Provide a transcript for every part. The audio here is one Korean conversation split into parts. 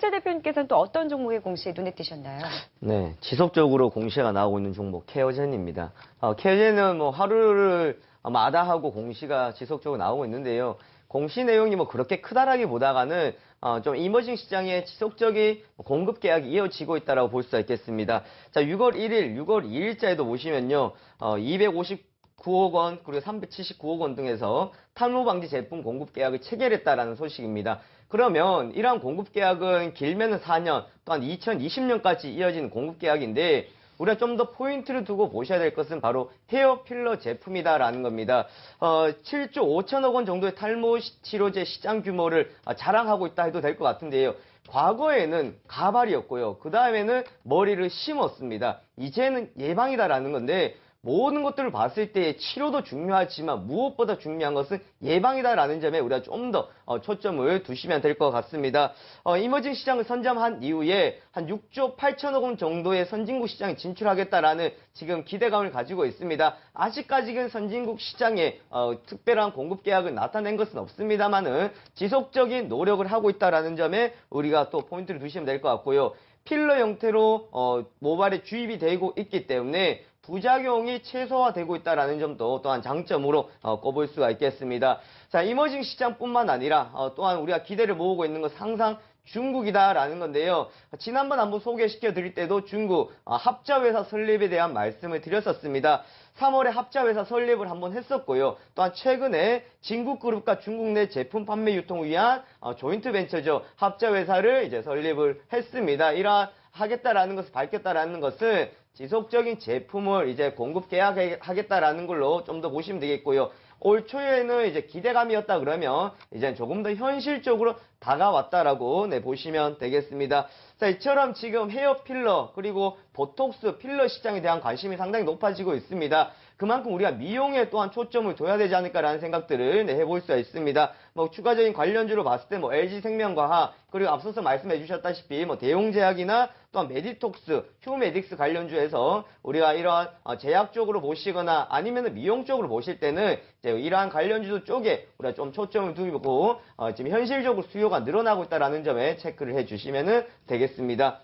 수철 대표님께서는 또 어떤 종목의 공시에 눈에 띄셨나요? 네, 지속적으로 공시가 나오고 있는 종목 케어젠입니다. 케어젠은 뭐 하루를 마다하고 공시가 지속적으로 나오고 있는데요. 공시 내용이 뭐 그렇게 크다라기보다는 좀 이머징 시장의 지속적인 공급 계약이 이어지고 있다라고 볼 수가 있겠습니다. 자, 6월 1일, 6월 2일자에도 보시면요, 259억 원 그리고 379억 원 등에서 탈모 방지 제품 공급 계약을 체결했다라는 소식입니다. 그러면 이러한 공급 계약은 길면은 4년, 또한 2020년까지 이어지는 공급 계약인데 우리가 좀 더 포인트를 두고 보셔야 될 것은 바로 헤어 필러 제품이다라는 겁니다. 7조 5천억 원 정도의 탈모 치료제 시장 규모를 자랑하고 있다 해도 될 것 같은데요. 과거에는 가발이었고요. 그 다음에는 머리를 심었습니다. 이제는 예방이다라는 건데 모든 것들을 봤을 때 치료도 중요하지만 무엇보다 중요한 것은 예방이다라는 점에 우리가 좀 더 초점을 두시면 될 것 같습니다. 이머징 시장을 선점한 이후에 한 6조 8천억 원 정도의 선진국 시장에 진출하겠다라는 지금 기대감을 가지고 있습니다. 아직까지는 선진국 시장에 특별한 공급 계약을 나타낸 것은 없습니다만은 지속적인 노력을 하고 있다라는 점에 우리가 또 포인트를 두시면 될 것 같고요. 필러 형태로 모발에 주입이 되고 있기 때문에 부작용이 최소화되고 있다는 점도 또한 장점으로 꼽을 수가 있겠습니다. 자, 이머징 시장뿐만 아니라 또한 우리가 기대를 모으고 있는 것은 항상 중국이다라는 건데요. 지난번 한번 소개시켜 드릴 때도 중국 합자회사 설립에 대한 말씀을 드렸었습니다. 3월에 합자회사 설립을 한번 했었고요. 또한 최근에 진국그룹과 중국 내 제품 판매 유통을 위한 조인트 벤처죠. 합자회사를 이제 설립을 했습니다. 이러한 하겠다라는 것을 밝혔다라는 것은 지속적인 제품을 이제 공급 계약하겠다라는 걸로 좀 더 보시면 되겠고요. 올 초에는 이제 기대감이었다 그러면 이제 조금 더 현실적으로 다가왔다라고 보시면 되겠습니다. 자, 이처럼 지금 헤어 필러 그리고 보톡스 필러 시장에 대한 관심이 상당히 높아지고 있습니다. 그만큼 우리가 미용에 또한 초점을 둬야 되지 않을까라는 생각들을 해볼 수가 있습니다. 뭐 추가적인 관련주로 봤을 때 뭐 LG생명과학 그리고 앞서서 말씀해 주셨다시피 뭐 대용제약이나 또한 메디톡스, 휴메딕스 관련주에서 우리가 이러한 제약 쪽으로 보시거나 아니면 미용 쪽으로 보실 때는 이제 이러한 관련주 쪽에 우리가 좀 초점을 두고 지금 현실적으로 수요가 늘어나고 있다는 점에 체크를 해주시면 되겠습니다.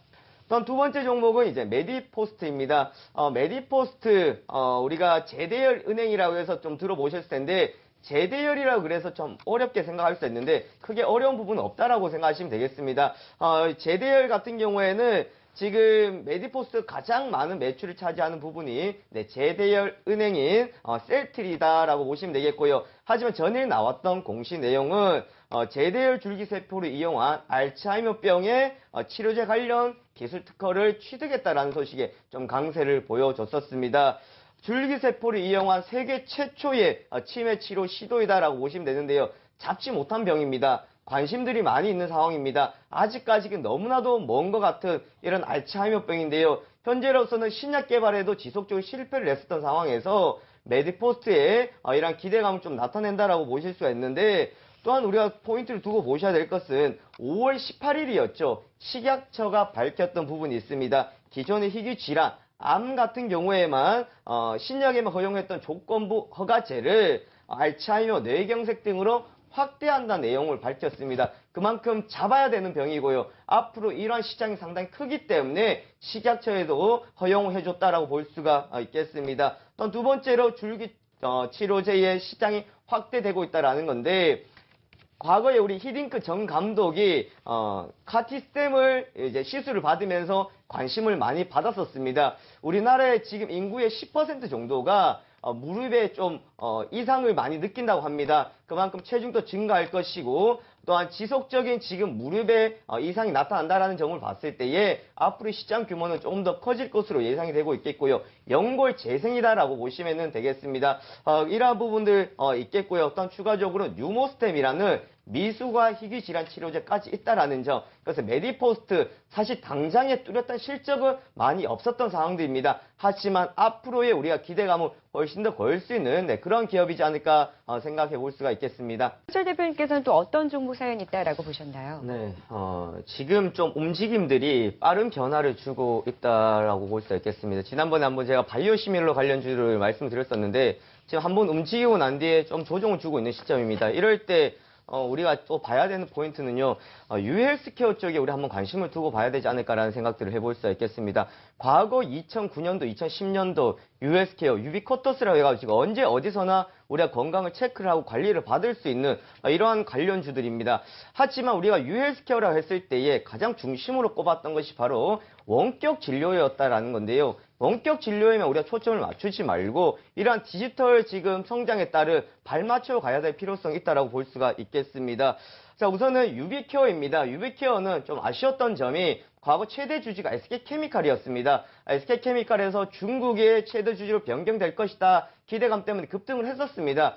또한 두 번째 종목은 이제 메디포스트입니다. 메디포스트, 우리가 제대열 은행이라고 해서 좀 들어보셨을 텐데, 제대열이라고 그래서 좀 어렵게 생각할 수 있는데, 크게 어려운 부분은 없다라고 생각하시면 되겠습니다. 제대열 같은 경우에는 지금 메디포스트 가장 많은 매출을 차지하는 부분이 제대열 은행인 셀트리다라고 보시면 되겠고요. 하지만 전에 나왔던 공시 내용은 제대열 줄기세포를 이용한 알츠하이머병의 치료제 관련 기술 특허를 취득했다라는 소식에 좀 강세를 보여줬었습니다. 줄기세포를 이용한 세계 최초의 치매 치료 시도이다라고 보시면 되는데요. 잡지 못한 병입니다. 관심들이 많이 있는 상황입니다. 아직까지는 너무나도 먼 것 같은 이런 알츠하이머병인데요. 현재로서는 신약 개발에도 지속적으로 실패를 했었던 상황에서 메디포스트에 이런 기대감을 좀 나타낸다라고 보실 수가 있는데 또한 우리가 포인트를 두고 보셔야 될 것은 5월 18일이었죠. 식약처가 밝혔던 부분이 있습니다. 기존의 희귀 질환, 암 같은 경우에만 신약에만 허용했던 조건부 허가제를 알츠하이머, 뇌경색 등으로 확대한다는 내용을 밝혔습니다. 그만큼 잡아야 되는 병이고요. 앞으로 이러한 시장이 상당히 크기 때문에 식약처에도 허용을 해줬다라고 볼 수가 있겠습니다. 또 두 번째로 줄기 치료제의 시장이 확대되고 있다라는 건데 과거에 우리 히딩크 전 감독이 카티스템을 이제 시술을 받으면서 관심을 많이 받았었습니다. 우리나라의 지금 인구의 10% 정도가 무릎에 좀 이상을 많이 느낀다고 합니다. 그만큼 체중도 증가할 것이고 또한 지속적인 지금 무릎에 이상이 나타난다는 점을 봤을 때에 앞으로 시장 규모는 조금 더 커질 것으로 예상이 되고 있겠고요. 연골 재생이다라고 보시면 되겠습니다. 이러한 부분들 있겠고요. 또한 추가적으로 뉴모스템이라는 미수과 희귀 질환 치료제까지 있다라는 점. 그래서 메디포스트 사실 당장에 뚜렷한 실적은 많이 없었던 상황들입니다. 하지만 앞으로의 우리가 기대감을 훨씬 더 걸 수 있는 그런 기업이지 않을까 생각해 볼 수가 있겠습니다. 수철 대표님께서는 또 어떤 종목 사연이 있다라고 보셨나요? 네, 지금 좀 움직임들이 빠른 변화를 주고 있다라고 볼 수가 있겠습니다. 지난번에 한번 제가 바이오시밀러 관련주를 말씀드렸었는데 지금 한번 움직이고 난 뒤에 좀 조정을 주고 있는 시점입니다. 이럴 때 우리가 또 봐야 되는 포인트는요, 유헬스케어 쪽에 우리 한번 관심을 두고 봐야 되지 않을까라는 생각들을 해볼 수 있겠습니다. 과거 2009년도, 2010년도 유헬스케어, 유비쿼터스라고 해가지고 지금 언제 어디서나 우리가 건강을 체크를 하고 관리를 받을 수 있는 이러한 관련주들입니다. 하지만 우리가 유헬스케어라고 했을 때에 가장 중심으로 꼽았던 것이 바로 원격 진료였다라는 건데요. 원격 진료에만 우리가 초점을 맞추지 말고 이러한 디지털 지금 성장에 따른 발맞춰 가야 될 필요성이 있다라고 볼 수가 있겠습니다. 자, 우선은 유비케어입니다. 유비케어는 좀 아쉬웠던 점이 과거 최대 주주가 SK케미칼이었습니다. SK케미칼에서 중국의 최대 주주로 변경될 것이다 기대감 때문에 급등을 했었습니다.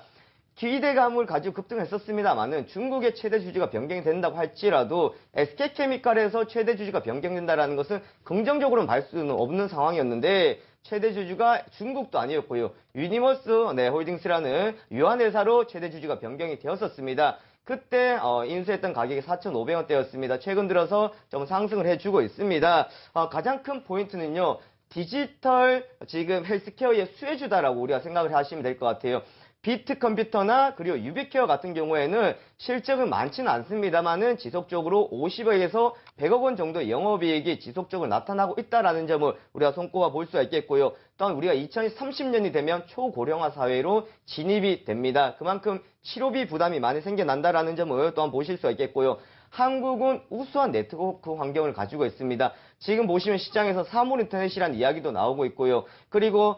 기대감을 가지고 급등했었습니다만은 중국의 최대 주주가 변경이 된다고 할지라도 SK케미칼에서 최대 주주가 변경된다라는 것은 긍정적으로는 볼 수는 없는 상황이었는데 최대 주주가 중국도 아니었고요. 유니버스 홀딩스라는 유한 회사로 최대 주주가 변경이 되었었습니다. 그때 인수했던 가격이 4,500원대였습니다. 최근 들어서 좀 상승을 해주고 있습니다. 가장 큰 포인트는요. 디지털 지금 헬스케어의 수혜주다라고 우리가 생각을 하시면 될 것 같아요. 비트컴퓨터나 그리고 유비케어 같은 경우에는 실적은 많지는 않습니다만은 지속적으로 50억에서 100억 원 정도의 영업이익이 지속적으로 나타나고 있다라는 점을 우리가 손꼽아 볼 수가 있겠고요. 또한 우리가 2030년이 되면 초고령화 사회로 진입이 됩니다. 그만큼 치료비 부담이 많이 생겨난다라는 점을 또한 보실 수가 있겠고요. 한국은 우수한 네트워크 환경을 가지고 있습니다. 지금 보시면 시장에서 사물 인터넷이라는 이야기도 나오고 있고요. 그리고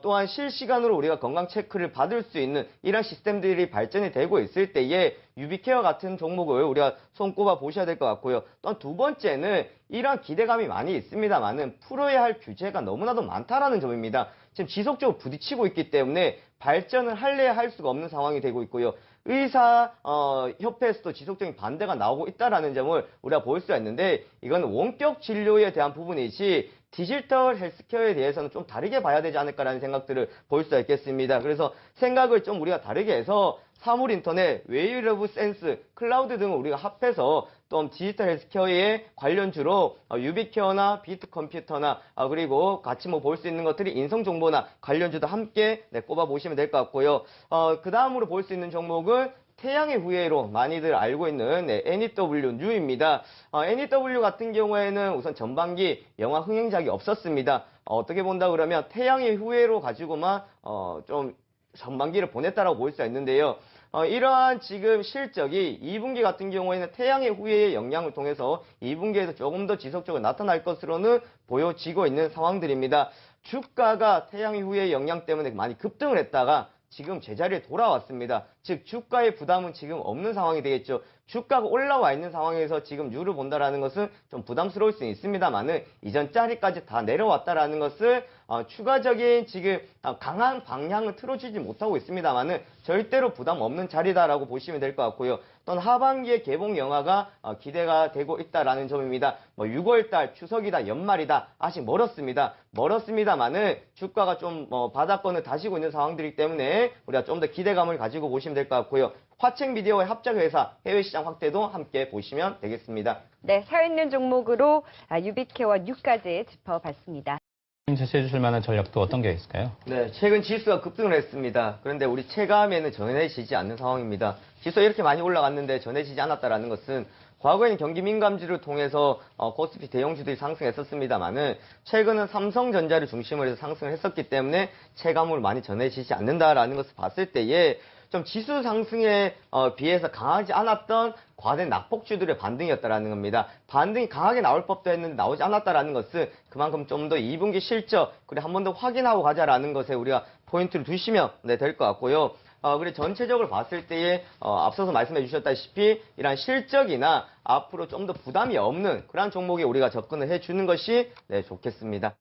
또한 실시간으로 우리가 건강 체크를 받을 수 있는 이런 시스템들이 발전이 되고 있을 때에 유비케어 같은 종목을 우리가 손꼽아 보셔야 될 것 같고요. 또한 두 번째는 이런 기대감이 많이 있습니다만은 풀어야 할 규제가 너무나도 많다라는 점입니다. 지금 지속적으로 부딪히고 있기 때문에 발전을 할래야 할 수가 없는 상황이 되고 있고요. 의사 협회에서도 지속적인 반대가 나오고 있다라는 점을 우리가 볼 수가 있는데 이건 원격 진료에 대한 부분이지 디지털 헬스케어에 대해서는 좀 다르게 봐야 되지 않을까라는 생각들을 볼 수가 있겠습니다. 그래서 생각을 좀 우리가 다르게 해서 사물 인터넷, 웨이러브 센스, 클라우드 등을 우리가 합해서 또 디지털 헬스케어의 관련주로 유비케어나 비트컴퓨터나 그리고 같이 볼 수 있는 것들이 인성정보나 관련주도 함께 꼽아 보시면 될 것 같고요. 그 다음으로 볼 수 있는 종목은 태양의 후예로 많이들 알고 있는 NEW입니다. NEW 같은 경우에는 우선 전반기 영화 흥행작이 없었습니다. 어떻게 본다 그러면 태양의 후예로 가지고만 좀 전반기를 보냈다라고 볼 수 있는데요. 이러한 지금 실적이 2분기 같은 경우에는 태양의 후예의 영향을 통해서 2분기에도 조금 더 지속적으로 나타날 것으로는 보여지고 있는 상황들입니다. 주가가 태양의 후예의 영향 때문에 많이 급등을 했다가 지금 제자리에 돌아왔습니다. 즉 주가의 부담은 지금 없는 상황이 되겠죠. 주가가 올라와 있는 상황에서 지금 유를 본다라는 것은 좀 부담스러울 수 있습니다만은 이전 자리까지 다 내려왔다라는 것을 추가적인 지금 강한 방향을 틀어주지 못하고 있습니다만은 절대로 부담 없는 자리다라고 보시면 될 것 같고요. 또한 하반기에 개봉 영화가 기대가 되고 있다라는 점입니다. 6월달 추석이다 연말이다 아직 멀었습니다만은 주가가 좀 바닥권을 다지고 있는 상황들이기 때문에 우리가 좀 더 기대감을 가지고 보시면 될 것 같고요. 화책미디어의 합작회사 해외 시장 확대도 함께 보시면 되겠습니다. 네, 살아있는 종목으로 유비케어와 뉴까지 짚어봤습니다. 제시해 주실 만한 전략도 어떤 게 있을까요? 네, 최근 지수가 급등을 했습니다. 그런데 우리 체감에는 전해지지 않는 상황입니다. 지수가 이렇게 많이 올라갔는데 전해지지 않았다라는 것은 과거에는 경기 민감주를 통해서 코스피 대형주들이 상승했었습니다만은 최근은 삼성전자를 중심으로 해서 상승을 했었기 때문에 체감으로 많이 전해지지 않는다라는 것을 봤을 때에 좀 지수 상승에 비해서 강하지 않았던 과대 낙폭주들의 반등이었다라는 겁니다. 반등이 강하게 나올 법도 했는데 나오지 않았다라는 것은 그만큼 좀 더 2분기 실적 그리고 한 번 더 확인하고 가자라는 것에 우리가 포인트를 두시면 될 것 같고요. 그리고 전체적으로 봤을 때에 앞서서 말씀해 주셨다시피 이러한 실적이나 앞으로 좀 더 부담이 없는 그러한 종목에 우리가 접근을 해주는 것이 좋겠습니다.